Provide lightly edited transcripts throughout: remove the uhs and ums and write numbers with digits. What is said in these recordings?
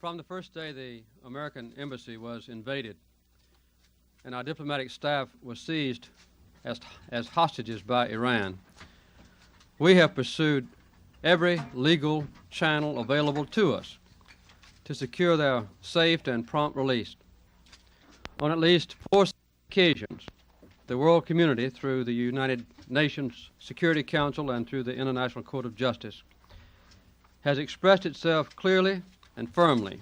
From the first day the American embassy was invaded and our diplomatic staff was seized as hostages by Iran, we have pursued every legal channel available to us to secure their safe and prompt release. On at least 4 occasions, the world community, through the United Nations Security Council and through the International Court of Justice, has expressed itself clearly and firmly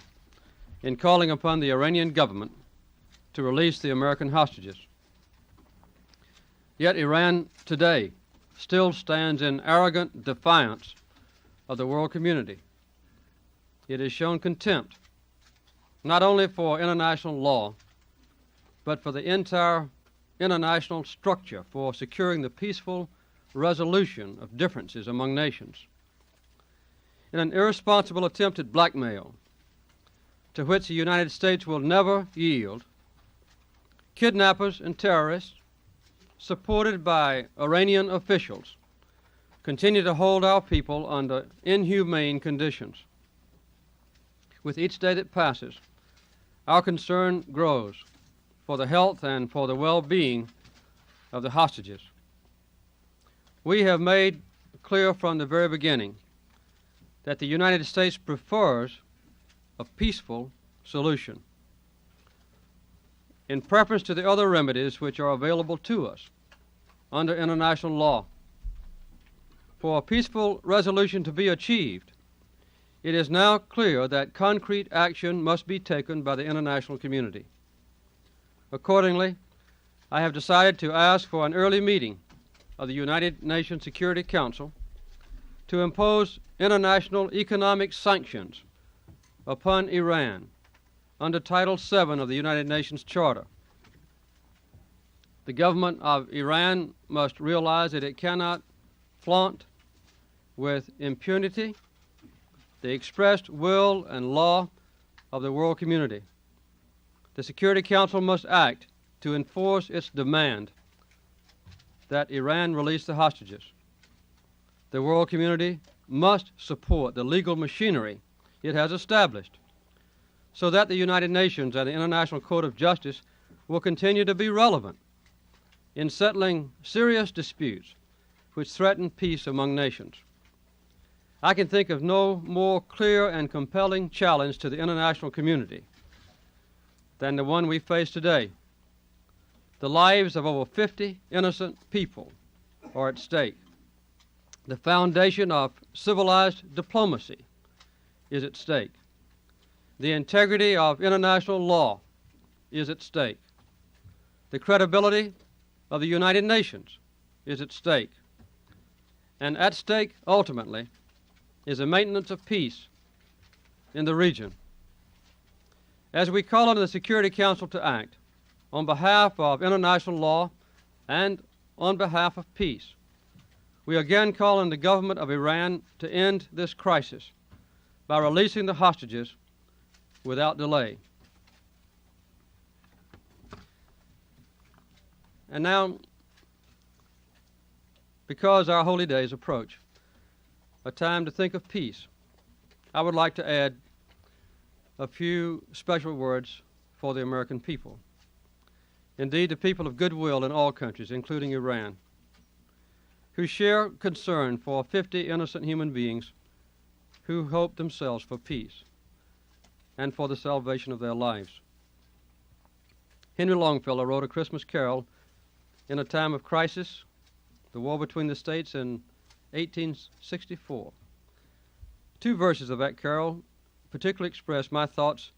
in calling upon the Iranian government to release the American hostages. Yet Iran today still stands in arrogant defiance of the world community. It has shown contempt not only for international law, but for the entire international structure for securing the peaceful resolution of differences among nations. In an irresponsible attempt at blackmail, to which the United States will never yield, kidnappers and terrorists, supported by Iranian officials, continue to hold our people under inhumane conditions. With each day that passes, our concern grows for the health and for the well-being of the hostages. We have made clear from the very beginning that the United States prefers a peaceful solution, in preference to the other remedies which are available to us under international law. For a peaceful resolution to be achieved, it is now clear that concrete action must be taken by the international community. Accordingly, I have decided to ask for an early meeting of the United Nations Security Council to impose international economic sanctions upon Iran under Title VII of the United Nations Charter. The government of Iran must realize that it cannot flaunt with impunity the expressed will and law of the world community. The Security Council must act to enforce its demand that Iran release the hostages. The world community must support the legal machinery it has established so that the United Nations and the International Court of Justice will continue to be relevant in settling serious disputes which threaten peace among nations. I can think of no more clear and compelling challenge to the international community than the one we face today. The lives of over 50 innocent people are at stake. The foundation of civilized diplomacy is at stake. The integrity of international law is at stake. The credibility of the United Nations is at stake. And at stake, ultimately, is the maintenance of peace in the region. As we call on the Security Council to act on behalf of international law and on behalf of peace, we again call on the government of Iran to end this crisis by releasing the hostages without delay. And now, because our holy days approach, a time to think of peace, I would like to add a few special words for the American people. Indeed, the people of goodwill in all countries, including Iran, who share concern for 50 innocent human beings who hope themselves for peace and for the salvation of their lives. Henry Longfellow wrote A Christmas Carol in a time of crisis, the war between the states in 1864. 2 verses of that carol particularly express my thoughts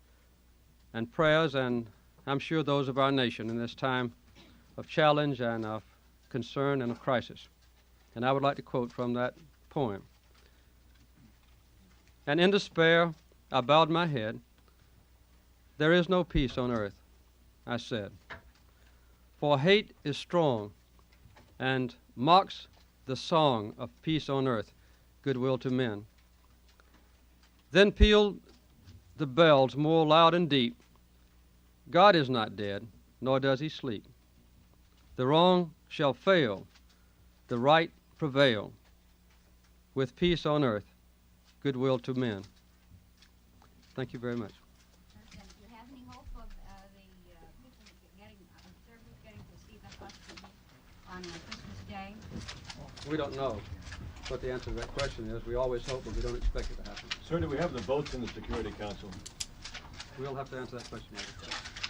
and prayers, and I'm sure those of our nation in this time of challenge and of concern and of crisis. And I would like to quote from that poem. And in despair I bowed my head. There is no peace on earth, I said, for hate is strong and mocks the song of peace on earth, goodwill to men. Then pealed the bells more loud and deep. God is not dead, nor does he sleep. The wrong shall fail, the right prevail, with peace on earth, goodwill to men. Thank you very much. Do you have any hope of the people getting, observers getting to see the festival on Christmas Day? We don't know what the answer to that question is. We always hope, but we don't expect it to happen. Sir, do we have the votes in the Security Council? We'll have to answer that question later.